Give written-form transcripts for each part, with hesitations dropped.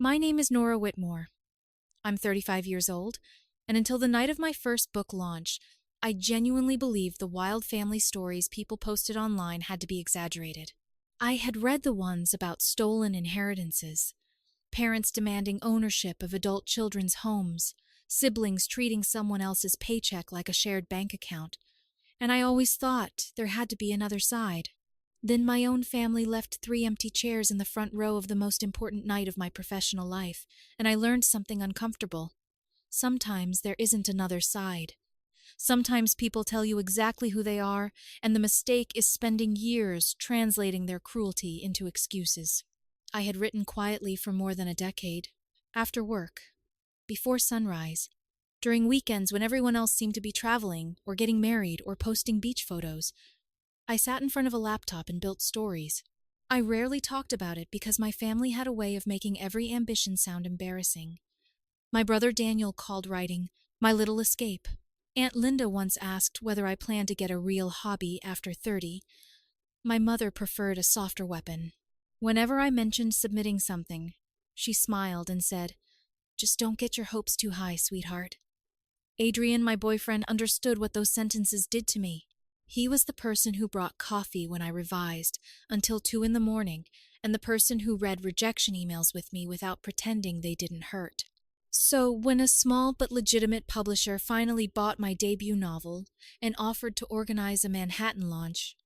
My name is Nora Whitmore. I'm 35 years old, and until the night of my first book launch, I genuinely believed the wild family stories people posted online had to be exaggerated. I had read the ones about stolen inheritances, parents demanding ownership of adult children's homes, siblings treating someone else's paycheck like a shared bank account, and I always thought there had to be another side. Then my own family left 3 empty chairs in the front row of the most important night of my professional life, and I learned something uncomfortable. Sometimes there isn't another side. Sometimes people tell you exactly who they are, and the mistake is spending years translating their cruelty into excuses. I had written quietly for more than a decade, after work, before sunrise, during weekends when everyone else seemed to be traveling or getting married or posting beach photos. I sat in front of a laptop and built stories. I rarely talked about it because my family had a way of making every ambition sound embarrassing. My brother Daniel called writing my little escape. Aunt Linda once asked whether I planned to get a real hobby after 30. My mother preferred a softer weapon. Whenever I mentioned submitting something, she smiled and said, "Just don't get your hopes too high, sweetheart." Adrian, my boyfriend, understood what those sentences did to me. He was the person who brought coffee when I revised until 2 in the morning, and the person who read rejection emails with me without pretending they didn't hurt. So when a small but legitimate publisher finally bought my debut novel and offered to organize a Manhattan launch,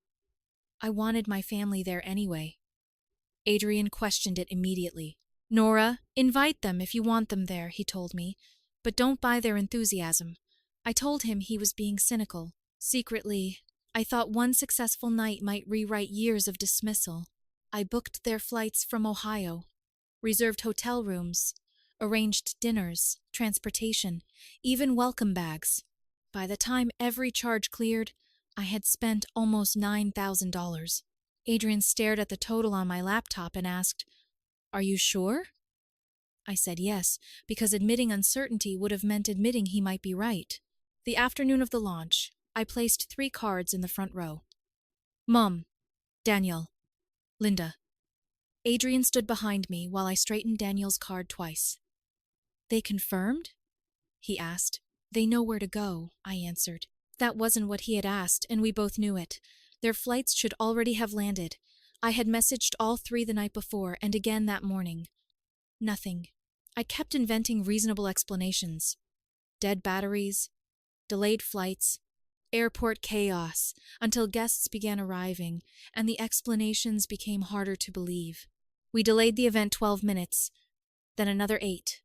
I wanted my family there anyway. Adrian questioned it immediately. "Nora, invite them if you want them there," he told me, "but don't buy their enthusiasm." I told him he was being cynical. Secretly, I thought one successful night might rewrite years of dismissal. I booked their flights from Ohio, reserved hotel rooms, arranged dinners, transportation, even welcome bags. By the time every charge cleared, I had spent almost $9,000. Adrian stared at the total on my laptop and asked, "Are you sure?" I said yes, because admitting uncertainty would have meant admitting he might be right. The afternoon of the launch, I placed 3 cards in the front row. Mom, Daniel, Linda. Adrian stood behind me while I straightened Daniel's card twice. "They confirmed?" he asked. "They know where to go," I answered. That wasn't what he had asked, and we both knew it. Their flights should already have landed. I had messaged all 3 the night before and again that morning. Nothing. I kept inventing reasonable explanations. Dead batteries, delayed flights, airport chaos, until guests began arriving, and the explanations became harder to believe. We delayed the event 12 minutes, then another 8.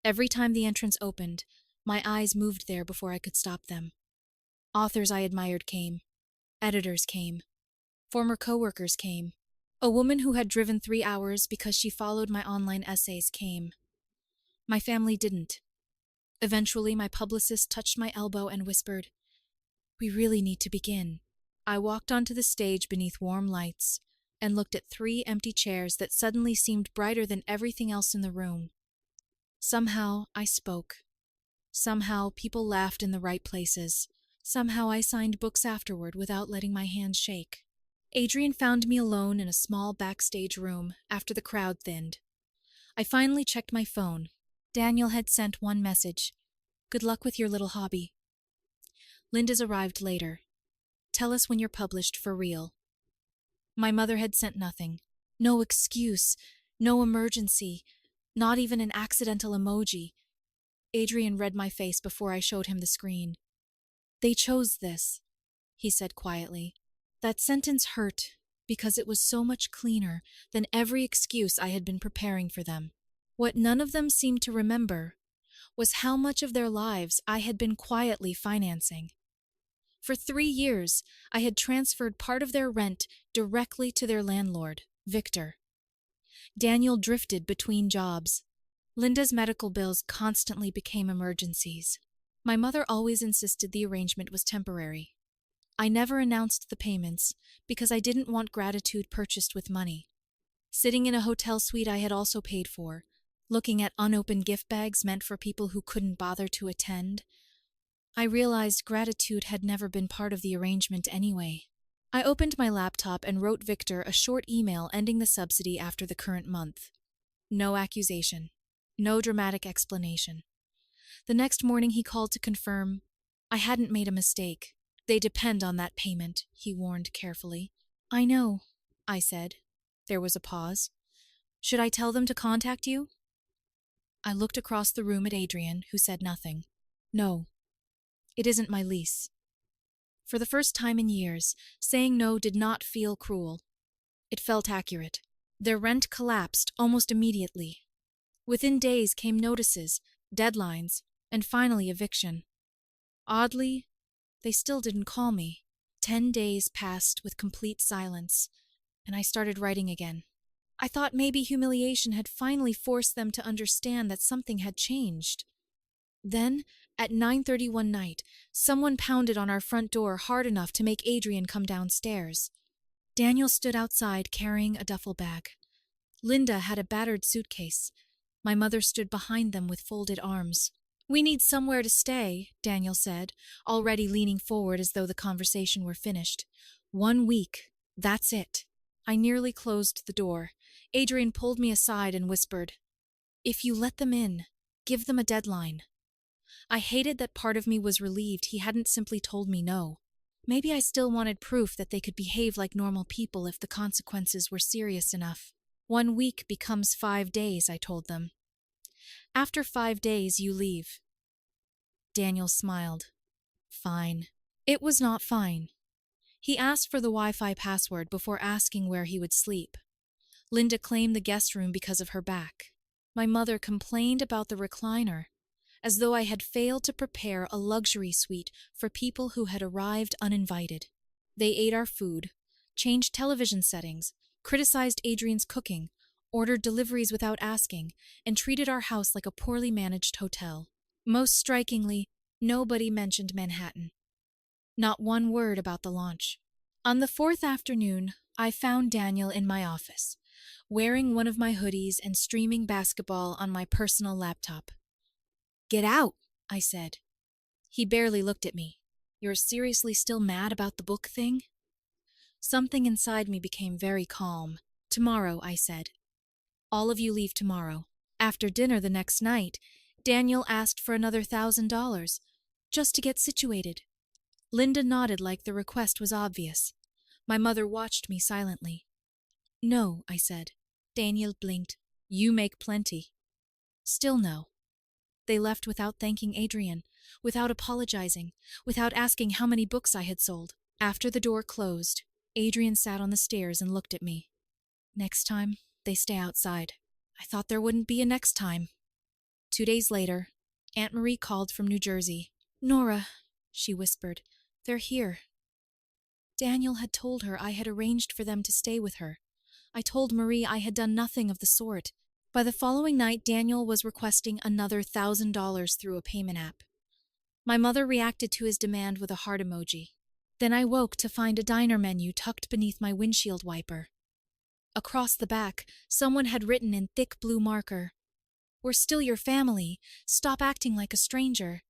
Every time the entrance opened, my eyes moved there before I could stop them. Authors I admired came. Editors came. Former coworkers came. A woman who had driven 3 hours because she followed my online essays came. My family didn't. Eventually, my publicist touched my elbow and whispered, "We really need to begin." I walked onto the stage beneath warm lights and looked at 3 empty chairs that suddenly seemed brighter than everything else in the room. Somehow, I spoke. Somehow, people laughed in the right places. Somehow, I signed books afterward without letting my hands shake. Adrian found me alone in a small backstage room after the crowd thinned. I finally checked my phone. Daniel had sent one message. "Good luck with your little hobby." Linda's arrived later. "Tell us when you're published for real." My mother had sent nothing. No excuse, no emergency, not even an accidental emoji. Adrian read my face before I showed him the screen. "They chose this," he said quietly. That sentence hurt because it was so much cleaner than every excuse I had been preparing for them. What none of them seemed to remember was how much of their lives I had been quietly financing. For 3 years, I had transferred part of their rent directly to their landlord, Victor. Daniel drifted between jobs. Linda's medical bills constantly became emergencies. My mother always insisted the arrangement was temporary. I never announced the payments because I didn't want gratitude purchased with money. Sitting in a hotel suite I had also paid for, looking at unopened gift bags meant for people who couldn't bother to attend, I realized gratitude had never been part of the arrangement anyway. I opened my laptop and wrote Victor a short email ending the subsidy after the current month. No accusation. No dramatic explanation. The next morning he called to confirm I hadn't made a mistake. They depend on that payment, he warned carefully. I know, I said. There was a pause. Should I tell them to contact you? I looked across the room at Adrian, who said nothing. No, it isn't my lease. For the first time in years, saying no did not feel cruel. It felt accurate. Their rent collapsed almost immediately. Within days came notices, deadlines, and finally eviction. Oddly, they still didn't call me. 10 days passed with complete silence, and I started writing again. I thought maybe humiliation had finally forced them to understand that something had changed. Then, at 9:30 one night, someone pounded on our front door hard enough to make Adrian come downstairs. Daniel stood outside carrying a duffel bag. Linda had a battered suitcase. My mother stood behind them with folded arms. We need somewhere to stay, Daniel said, already leaning forward as though the conversation were finished. 1 week. That's it. I nearly closed the door. Adrian pulled me aside and whispered, If you let them in, give them a deadline. I hated that part of me was relieved he hadn't simply told me no. Maybe I still wanted proof that they could behave like normal people if the consequences were serious enough. 1 week becomes 5 days, I told them. After 5 days, you leave. Daniel smiled. Fine. It was not fine. He asked for the Wi-Fi password before asking where he would sleep. Linda claimed the guest room because of her back. My mother complained about the recliner, as though I had failed to prepare a luxury suite for people who had arrived uninvited. They ate our food, changed television settings, criticized Adrian's cooking, ordered deliveries without asking, and treated our house like a poorly managed hotel. Most strikingly, nobody mentioned Manhattan. Not one word about the launch. On the 4th afternoon, I found Daniel in my office, wearing one of my hoodies and streaming basketball on my personal laptop. Get out, I said. He barely looked at me. You're seriously still mad about the book thing? Something inside me became very calm. Tomorrow, I said. All of you leave tomorrow. After dinner the next night, Daniel asked for another $1,000, just to get situated. Linda nodded like the request was obvious. My mother watched me silently. No, I said. Daniel blinked. You make plenty. Still no. They left without thanking Adrian, without apologizing, without asking how many books I had sold. After the door closed, Adrian sat on the stairs and looked at me. Next time, they stay outside. I thought there wouldn't be a next time. 2 days later, Aunt Marie called from New Jersey. Nora, she whispered, they're here. Daniel had told her I had arranged for them to stay with her. I told Marie I had done nothing of the sort. By the following night, Daniel was requesting another $1,000 through a payment app. My mother reacted to his demand with a heart emoji. Then I woke to find a diner menu tucked beneath my windshield wiper. Across the back, someone had written in thick blue marker, We're still your family. Stop acting like a stranger.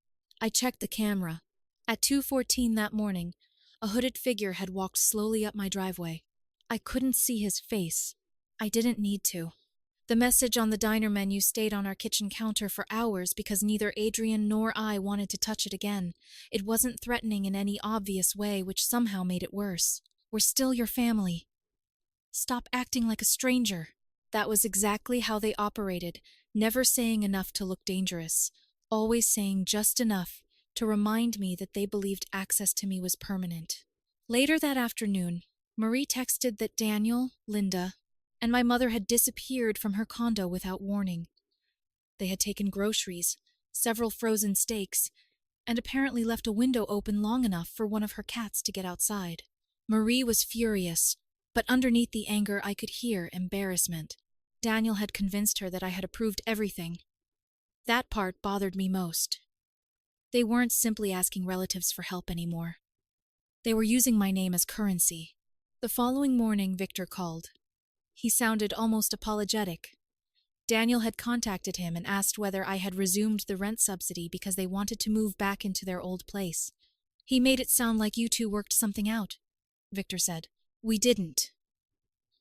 I checked the camera. At 2:14 that morning, a hooded figure had walked slowly up my driveway. I couldn't see his face. I didn't need to. The message on the diner menu stayed on our kitchen counter for hours because neither Adrian nor I wanted to touch it again. It wasn't threatening in any obvious way, which somehow made it worse. We're still your family. Stop acting like a stranger. That was exactly how they operated, never saying enough to look dangerous, always saying just enough to remind me that they believed access to me was permanent. Later that afternoon, Marie texted that Daniel, Linda, and my mother had disappeared from her condo without warning. They had taken groceries, several frozen steaks, and apparently left a window open long enough for one of her cats to get outside. Marie was furious, but underneath the anger I could hear embarrassment. Daniel had convinced her that I had approved everything. That part bothered me most. They weren't simply asking relatives for help anymore. They were using my name as currency. The following morning, Victor called. He sounded almost apologetic. Daniel had contacted him and asked whether I had resumed the rent subsidy because they wanted to move back into their old place. He made it sound like you two worked something out, Victor said. We didn't.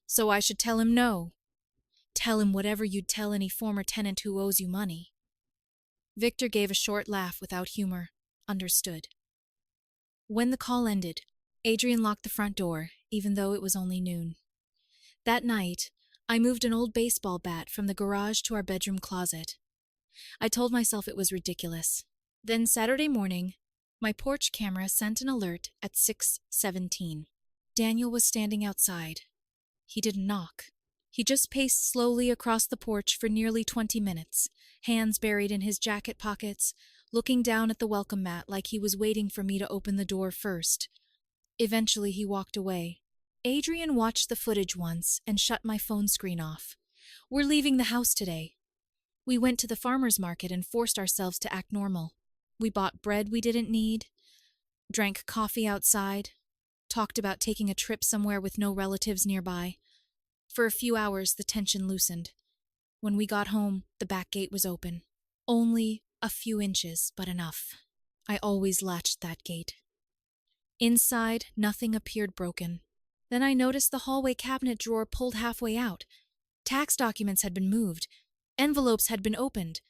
So I should tell him no. Tell him whatever you'd tell any former tenant who owes you money." Victor gave a short laugh without humor. Understood. When the call ended, Adrian locked the front door, even though it was only noon. That night, I moved an old baseball bat from the garage to our bedroom closet. I told myself it was ridiculous. Then Saturday morning, my porch camera sent an alert at 6:17. Daniel was standing outside. He didn't knock. He just paced slowly across the porch for nearly 20 minutes, hands buried in his jacket pockets, looking down at the welcome mat like he was waiting for me to open the door first. Eventually, he walked away. Adrian watched the footage once and shut my phone screen off. "We're leaving the house today." We went to the farmer's market and forced ourselves to act normal. We bought bread we didn't need, drank coffee outside, talked about taking a trip somewhere with no relatives nearby. For a few hours, the tension loosened. When we got home, the back gate was open. Only a few inches, but enough. I always latched that gate. Inside, nothing appeared broken. Then I noticed the hallway cabinet drawer pulled halfway out. Tax documents had been moved. Envelopes had been opened.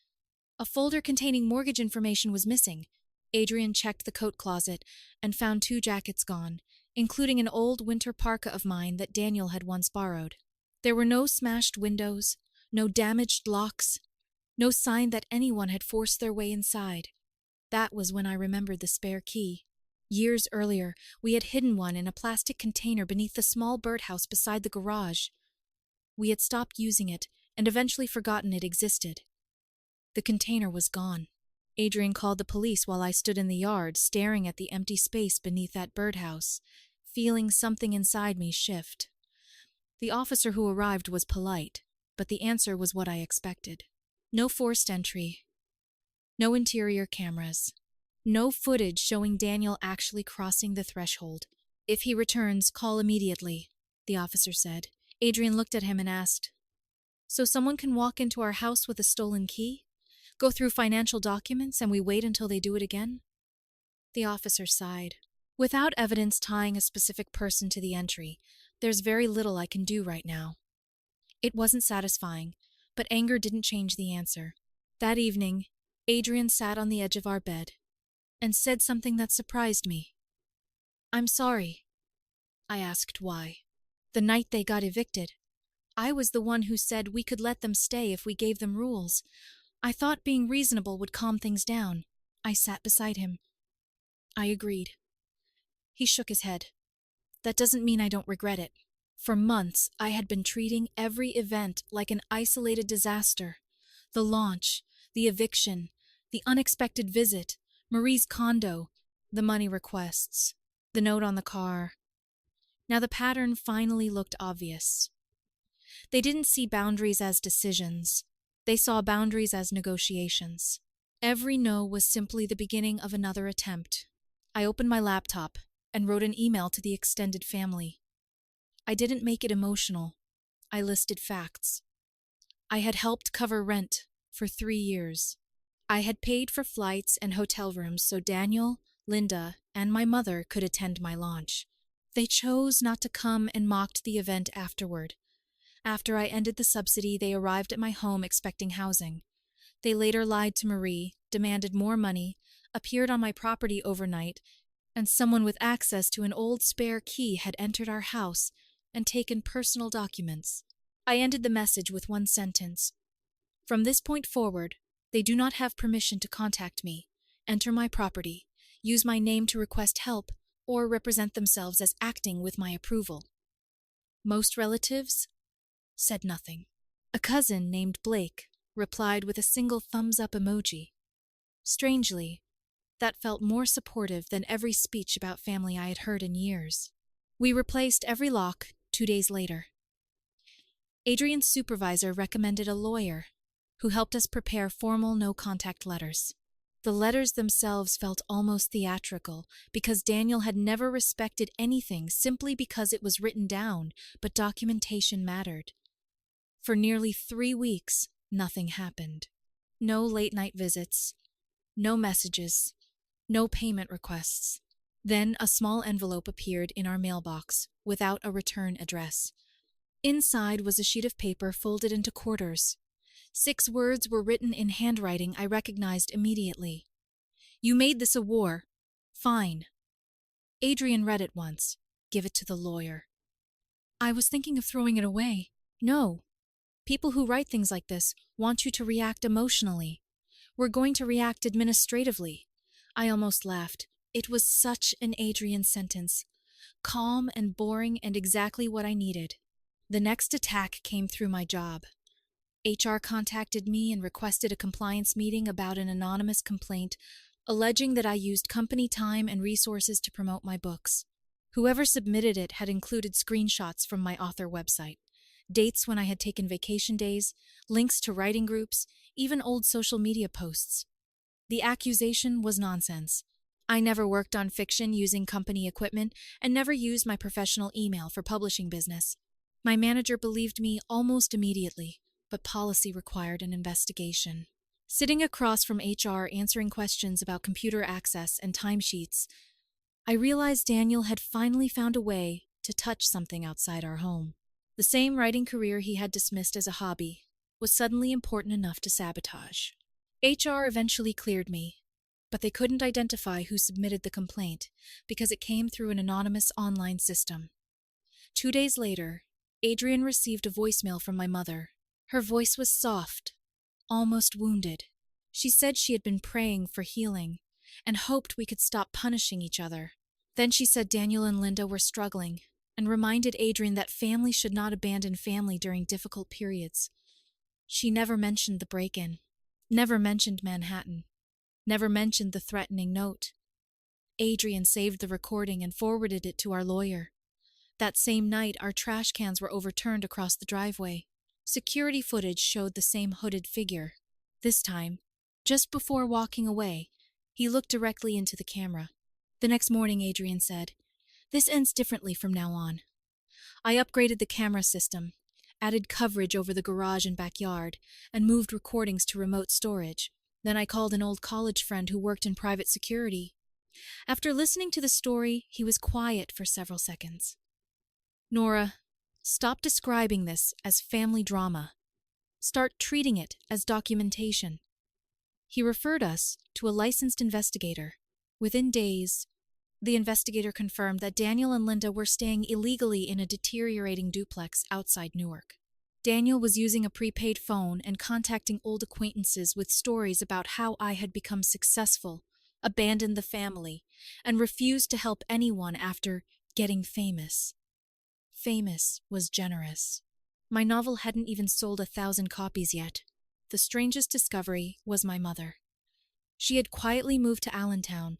A folder containing mortgage information was missing. Adrian checked the coat closet and found 2 jackets gone, including an old winter parka of mine that Daniel had once borrowed. There were no smashed windows, no damaged locks, no sign that anyone had forced their way inside. That was when I remembered the spare key. Years earlier, we had hidden one in a plastic container beneath the small birdhouse beside the garage. We had stopped using it and eventually forgotten it existed. The container was gone. Adrian called the police while I stood in the yard, staring at the empty space beneath that birdhouse, feeling something inside me shift. The officer who arrived was polite, but the answer was what I expected. No forced entry. No interior cameras. No footage showing Daniel actually crossing the threshold. "If he returns, call immediately," the officer said. Adrian looked at him and asked, "So someone can walk into our house with a stolen key? Go through financial documents and we wait until they do it again?" The officer sighed. "Without evidence tying a specific person to the entry, there's very little I can do right now." It wasn't satisfying, but anger didn't change the answer. That evening, Adrian sat on the edge of our bed and said something that surprised me. "I'm sorry." I asked why. "The night they got evicted, I was the one who said we could let them stay if we gave them rules. I thought being reasonable would calm things down." I sat beside him. I agreed. He shook his head. "That doesn't mean I don't regret it. For months, I had been treating every event like an isolated disaster. The launch, the eviction, the unexpected visit, Marie's condo, the money requests, the note on the car. Now the pattern finally looked obvious. They didn't see boundaries as decisions. They saw boundaries as negotiations. Every no was simply the beginning of another attempt. I opened my laptop and wrote an email to the extended family. I didn't make it emotional. I listed facts. I had helped cover rent for 3 years. I had paid for flights and hotel rooms so Daniel, Linda, and my mother could attend my launch. They chose not to come and mocked the event afterward. After I ended the subsidy, they arrived at my home expecting housing. They later lied to Marie, demanded more money, appeared on my property overnight, and someone with access to an old spare key had entered our house and taken personal documents. I ended the message with one sentence. "From this point forward, they do not have permission to contact me, enter my property, use my name to request help, or represent themselves as acting with my approval." Most relatives said nothing. A cousin named Blake replied with a single thumbs-up emoji. Strangely, that felt more supportive than every speech about family I had heard in years. We replaced every lock 2 days later. Adrian's supervisor recommended a lawyer who helped us prepare formal no-contact letters. The letters themselves felt almost theatrical because Daniel had never respected anything simply because it was written down, but documentation mattered. For nearly 3 weeks, nothing happened. No late-night visits, no messages, no payment requests. Then a small envelope appeared in our mailbox without a return address. Inside was a sheet of paper folded into quarters. 6 words were written in handwriting I recognized immediately. "You made this a war. Fine." Adrian read it once. "Give it to the lawyer." I was thinking of throwing it away. No. People who write things like this want you to react emotionally. We're going to react administratively. I almost laughed. It was such an Adrian sentence. Calm and boring and exactly what I needed. The next attack came through my job. HR contacted me and requested a compliance meeting about an anonymous complaint alleging that I used company time and resources to promote my books. Whoever submitted it had included screenshots from my author website, dates when I had taken vacation days, links to writing groups, even old social media posts. The accusation was nonsense. I never worked on fiction using company equipment and never used my professional email for publishing business. My manager believed me almost immediately, but policy required an investigation. Sitting across from HR answering questions about computer access and timesheets, I realized Daniel had finally found a way to touch something outside our home. The same writing career he had dismissed as a hobby was suddenly important enough to sabotage. HR eventually cleared me, but they couldn't identify who submitted the complaint because it came through an anonymous online system. 2 days later, Adrian received a voicemail from my mother. Her voice was soft, almost wounded. She said she had been praying for healing and hoped we could stop punishing each other. Then she said Daniel and Linda were struggling and reminded Adrian that family should not abandon family during difficult periods. She never mentioned the break-in, never mentioned Manhattan, never mentioned the threatening note. Adrian saved the recording and forwarded it to our lawyer. That same night, our trash cans were overturned across the driveway. Security footage showed the same hooded figure. This time, just before walking away, he looked directly into the camera. The next morning, Adrian said, "This ends differently from now on." I upgraded the camera system, added coverage over the garage and backyard, and moved recordings to remote storage. Then I called an old college friend who worked in private security. After listening to the story, he was quiet for several seconds. "Nora, stop describing this as family drama. Start treating it as documentation." He referred us to a licensed investigator. Within days, the investigator confirmed that Daniel and Linda were staying illegally in a deteriorating duplex outside Newark. Daniel was using a prepaid phone and contacting old acquaintances with stories about how I had become successful, abandoned the family, and refused to help anyone after getting famous. Famous was generous. My novel hadn't even sold 1,000 copies yet. The strangest discovery was my mother. She had quietly moved to Allentown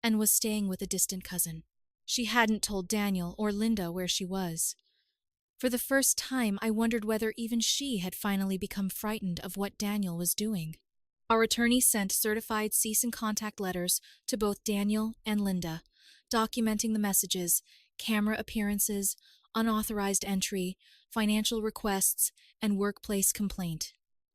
and was staying with a distant cousin. She hadn't told Daniel or Linda where she was. For the first time, I wondered whether even she had finally become frightened of what Daniel was doing. Our attorney sent certified cease and contact letters to both Daniel and Linda, documenting the messages, camera appearances, unauthorized entry, financial requests, and workplace complaint.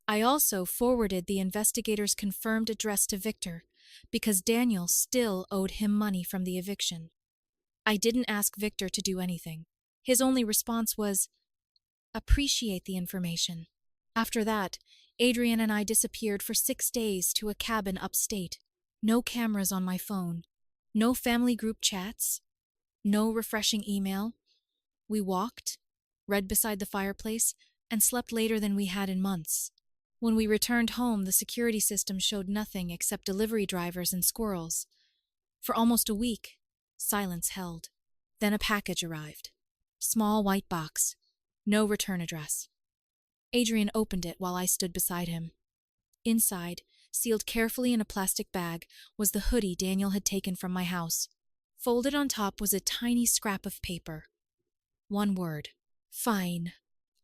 I also forwarded the investigator's confirmed address to Victor, because Daniel still owed him money from the eviction. I didn't ask Victor to do anything. His only response was, "Appreciate the information." After that, Adrian and I disappeared for 6 days to a cabin upstate. No cameras on my phone, no family group chats, no refreshing email. We walked, read beside the fireplace, and slept later than we had in months. When we returned home, the security system showed nothing except delivery drivers and squirrels. For almost a week, silence held. Then a package arrived. Small white box. No return address. Adrian opened it while I stood beside him. Inside, sealed carefully in a plastic bag, was the hoodie Daniel had taken from my house. Folded on top was a tiny scrap of paper. One word. Fine.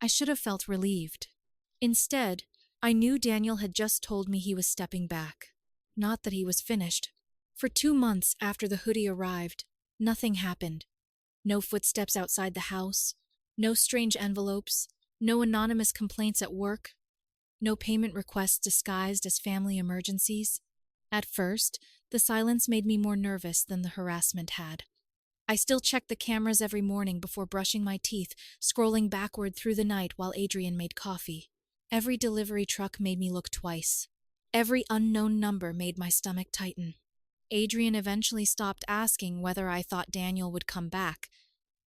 I should have felt relieved. Instead, I knew Daniel had just told me he was stepping back. Not that he was finished. For 2 months after the hoodie arrived, nothing happened. No footsteps outside the house, no strange envelopes, no anonymous complaints at work, no payment requests disguised as family emergencies. At first, the silence made me more nervous than the harassment had. I still checked the cameras every morning before brushing my teeth, scrolling backward through the night while Adrian made coffee. Every delivery truck made me look twice. Every unknown number made my stomach tighten. Adrian eventually stopped asking whether I thought Daniel would come back,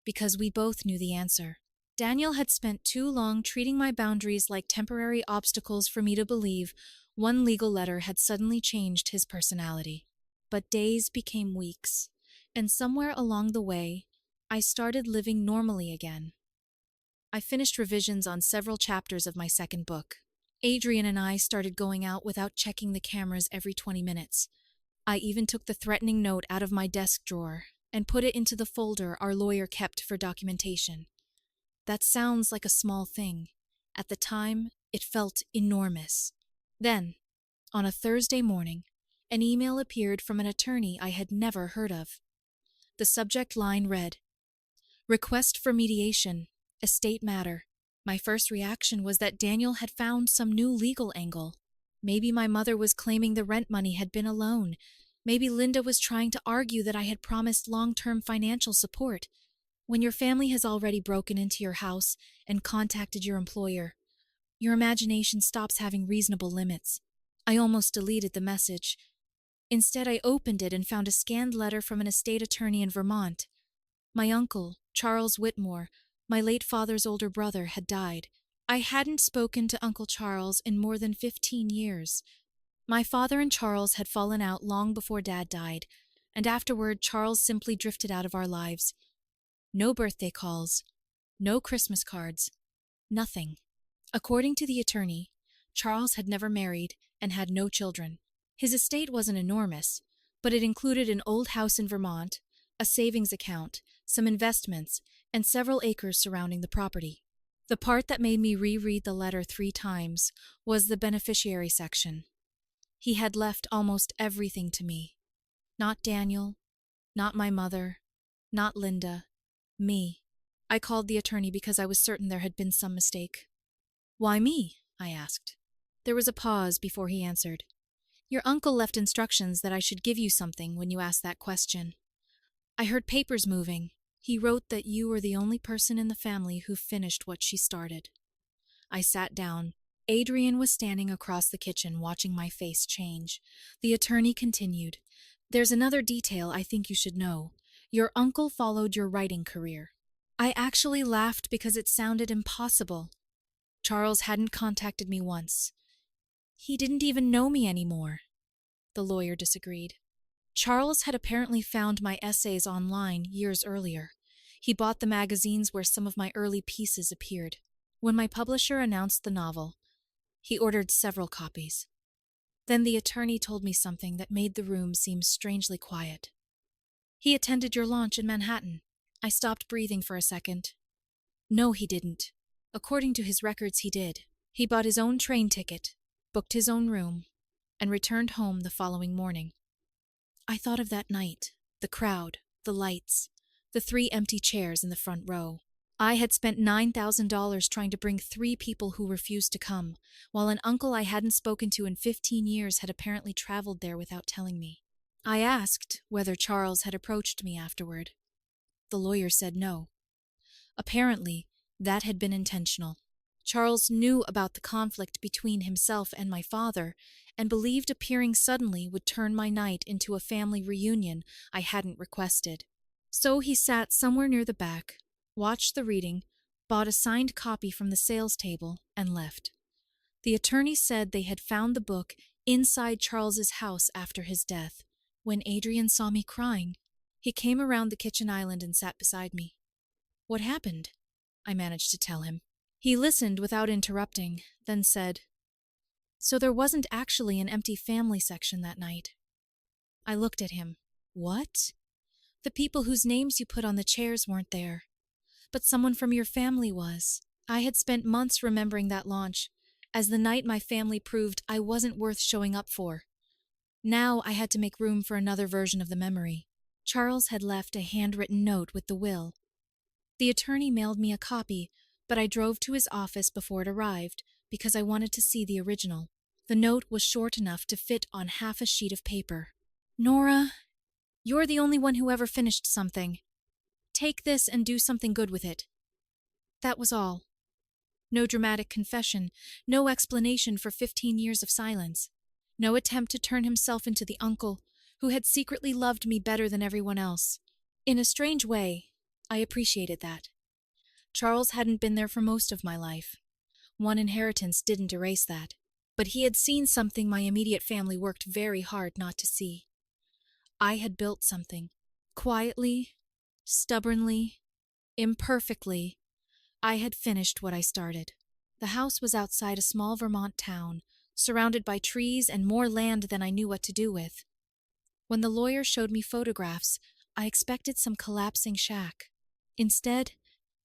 because we both knew the answer. Daniel had spent too long treating my boundaries like temporary obstacles for me to believe one legal letter had suddenly changed his personality. But days became weeks, and somewhere along the way, I started living normally again. I finished revisions on several chapters of my second book. Adrian and I started going out without checking the cameras every 20 minutes. I even took the threatening note out of my desk drawer and put it into the folder our lawyer kept for documentation. That sounds like a small thing. At the time, it felt enormous. Then, on a Thursday morning, an email appeared from an attorney I had never heard of. The subject line read, "Request for mediation, estate matter." My first reaction was that Daniel had found some new legal angle. Maybe my mother was claiming the rent money had been a loan. Maybe Linda was trying to argue that I had promised long-term financial support. When your family has already broken into your house and contacted your employer, your imagination stops having reasonable limits. I almost deleted the message. Instead, I opened it and found a scanned letter from an estate attorney in Vermont. My uncle, Charles Whitmore, my late father's older brother, had died. I hadn't spoken to Uncle Charles in more than 15 years. My father and Charles had fallen out long before Dad died, and afterward Charles simply drifted out of our lives. No birthday calls, no Christmas cards, nothing. According to the attorney, Charles had never married and had no children. His estate wasn't enormous, but it included an old house in Vermont, a savings account, some investments, and several acres surrounding the property. The part that made me reread the letter 3 times was the beneficiary section. He had left almost everything to me. Not Daniel, not my mother, not Linda, me. I called the attorney because I was certain there had been some mistake. "Why me?" I asked. There was a pause before he answered. "Your uncle left instructions that I should give you something when you asked that question. I heard papers moving. He wrote that you were the only person in the family who finished what she started." I sat down. Adrian was standing across the kitchen watching my face change. The attorney continued, "There's another detail I think you should know. Your uncle followed your writing career." I actually laughed because it sounded impossible. Charles hadn't contacted me once. He didn't even know me anymore. The lawyer disagreed. Charles had apparently found my essays online years earlier. He bought the magazines where some of my early pieces appeared. When my publisher announced the novel, he ordered several copies. Then the attorney told me something that made the room seem strangely quiet. "He attended your launch in Manhattan." I stopped breathing for a second. "No, he didn't. According to his records, he did. He bought his own train ticket, booked his own room, and returned home the following morning." I thought of that night, the crowd, the lights, the 3 empty chairs in the front row. I had spent $9,000 trying to bring 3 people who refused to come, while an uncle I hadn't spoken to in 15 years had apparently traveled there without telling me. I asked whether Charles had approached me afterward. The lawyer said no. Apparently, that had been intentional. Charles knew about the conflict between himself and my father, and believed appearing suddenly would turn my night into a family reunion I hadn't requested. So he sat somewhere near the back, watched the reading, bought a signed copy from the sales table, and left. The attorney said they had found the book inside Charles's house after his death. When Adrian saw me crying, he came around the kitchen island and sat beside me. "What happened?" I managed to tell him. He listened without interrupting, then said, "So there wasn't actually an empty family section that night." I looked at him. "What?" "The people whose names you put on the chairs weren't there. But someone from your family was." I had spent months remembering that launch, as the night my family proved I wasn't worth showing up for. Now I had to make room for another version of the memory. Charles had left a handwritten note with the will. The attorney mailed me a copy, but I drove to his office before it arrived because I wanted to see the original. The note was short enough to fit on half a sheet of paper. "Nora, you're the only one who ever finished something. take this and do something good with it. That was all. No dramatic confession, no explanation for 15 years of silence, no attempt to turn himself into the uncle who had secretly loved me better than everyone else. In a strange way, I appreciated that. Charles hadn't been there for most of my life. One inheritance didn't erase that, but he had seen something my immediate family worked very hard not to see. I had built something. Quietly, stubbornly, imperfectly, I had finished what I started. The house was outside a small Vermont town, surrounded by trees and more land than I knew what to do with. When the lawyer showed me photographs, I expected some collapsing shack. Instead,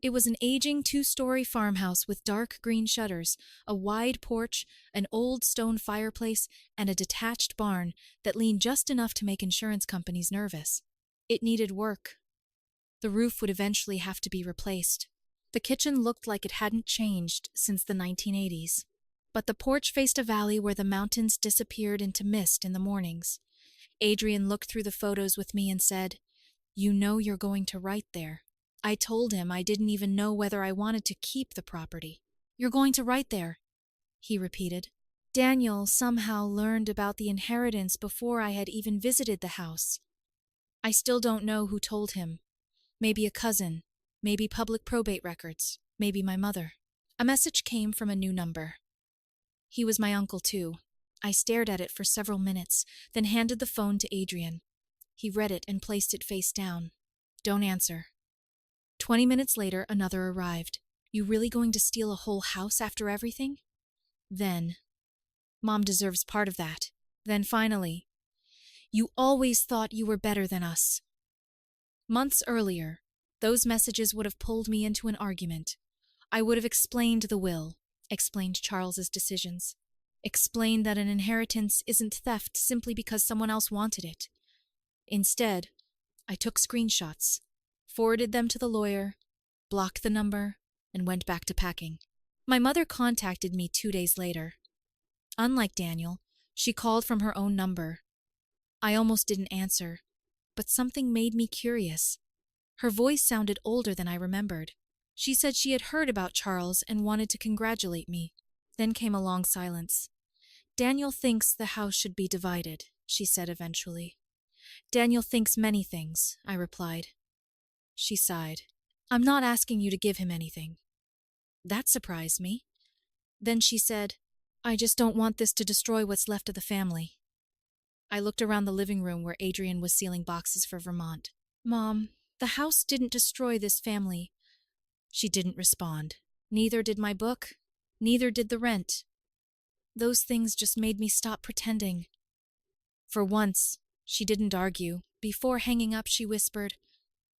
it was an aging 2-story farmhouse with dark green shutters, a wide porch, an old stone fireplace, and a detached barn that leaned just enough to make insurance companies nervous. It needed work. The roof would eventually have to be replaced. The kitchen looked like it hadn't changed since the 1980s. But the porch faced a valley where the mountains disappeared into mist in the mornings. Adrian looked through the photos with me and said, "You know you're going to write there." I told him I didn't even know whether I wanted to keep the property. "You're going to write there," he repeated. Daniel somehow learned about the inheritance before I had even visited the house. I still don't know who told him. Maybe a cousin, maybe public probate records, maybe my mother. A message came from a new number. He was my uncle too. I stared at it for several minutes, then handed the phone to Adrian. He read it and placed it face down. "Don't answer." 20 minutes later, another arrived. "You really going to steal a whole house after everything?" Then, "Mom deserves part of that." Then finally, "You always thought you were better than us." Months earlier, those messages would have pulled me into an argument. I would have explained the will, explained Charles's decisions, explained that an inheritance isn't theft simply because someone else wanted it. Instead, I took screenshots, forwarded them to the lawyer, blocked the number, and went back to packing. My mother contacted me 2 days later. Unlike Daniel, she called from her own number. I almost didn't answer, but something made me curious. Her voice sounded older than I remembered. She said she had heard about Charles and wanted to congratulate me. Then came a long silence. "Daniel thinks the house should be divided," she said eventually. "Daniel thinks many things," I replied. She sighed. "I'm not asking you to give him anything." That surprised me. Then she said, "I just don't want this to destroy what's left of the family." I looked around the living room where Adrian was sealing boxes for Vermont. "Mom, the house didn't destroy this family." She didn't respond. Neither did my book. Neither did the rent. Those things just made me stop pretending. For once, she didn't argue. Before hanging up, she whispered,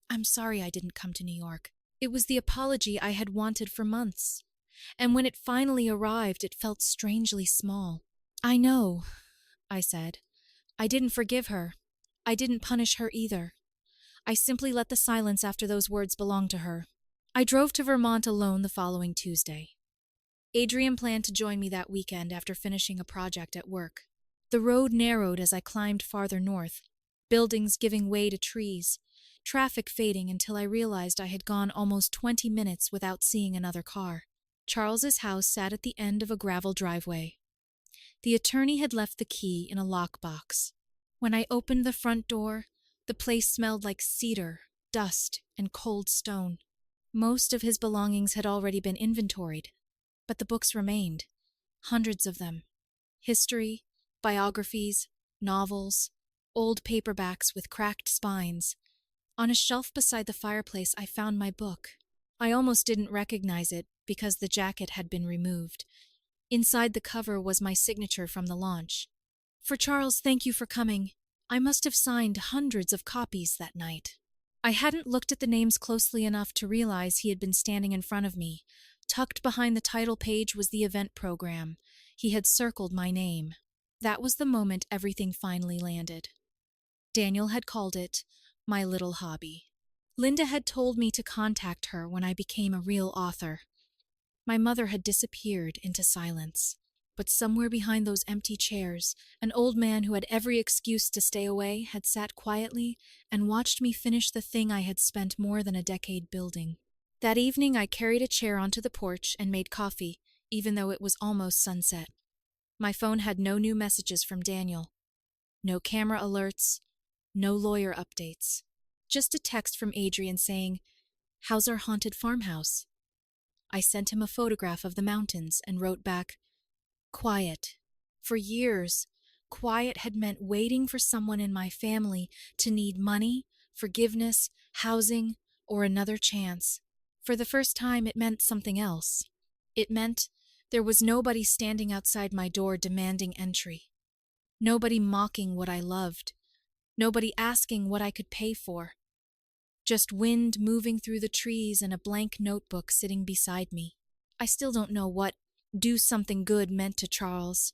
"I'm sorry I didn't come to New York." It was the apology I had wanted for months. And when it finally arrived, it felt strangely small. "I know," I said. "I didn't forgive her. I didn't punish her either. I simply let the silence after those words belong to her." I drove to Vermont alone the following Tuesday. Adrian planned to join me that weekend after finishing a project at work. The road narrowed as I climbed farther north, buildings giving way to trees, traffic fading until I realized I had gone almost 20 minutes without seeing another car. Charles's house sat at the end of a gravel driveway. The attorney had left the key in a lockbox. When I opened the front door, the place smelled like cedar, dust, and cold stone. Most of his belongings had already been inventoried, but the books remained, hundreds of them. History, biographies, novels, old paperbacks with cracked spines. On a shelf beside the fireplace, I found my book. I almost didn't recognize it because the jacket had been removed. Inside the cover was my signature from the launch. "For Charles, thank you for coming. I must have signed hundreds of copies that night." I hadn't looked at the names closely enough to realize he had been standing in front of me. Tucked behind the title page was the event program. He had circled my name. That was the moment everything finally landed. Daniel had called it my little hobby. Linda had told me to contact her when I became a real author. My mother had disappeared into silence. But somewhere behind those empty chairs, an old man who had every excuse to stay away had sat quietly and watched me finish the thing I had spent more than a decade building. That evening, I carried a chair onto the porch and made coffee, even though it was almost sunset. My phone had no new messages from Daniel, no camera alerts, no lawyer updates. Just a text from Adrian saying, "How's our haunted farmhouse?" I sent him a photograph of the mountains and wrote back, "Quiet." For years, quiet had meant waiting for someone in my family to need money, forgiveness, housing, or another chance. For the first time, it meant something else. It meant there was nobody standing outside my door demanding entry. Nobody mocking what I loved. Nobody asking what I could pay for. Just wind moving through the trees and a blank notebook sitting beside me. I still don't know what "do something good" meant to Charles.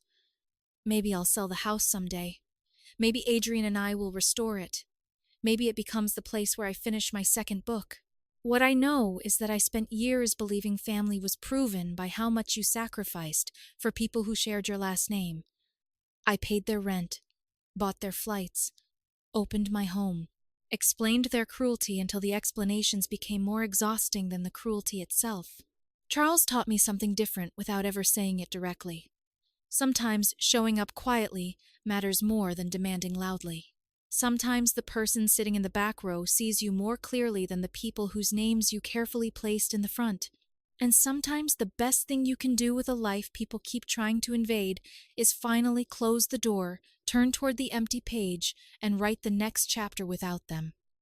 Maybe I'll sell the house someday. Maybe Adrian and I will restore it. Maybe it becomes the place where I finish my second book. What I know is that I spent years believing family was proven by how much you sacrificed for people who shared your last name. I paid their rent, bought their flights, opened my home, explained their cruelty until the explanations became more exhausting than the cruelty itself. Charles taught me something different without ever saying it directly. Sometimes showing up quietly matters more than demanding loudly. Sometimes the person sitting in the back row sees you more clearly than the people whose names you carefully placed in the front. And sometimes the best thing you can do with a life people keep trying to invade is finally close the door, turn toward the empty page, and write the next chapter without them.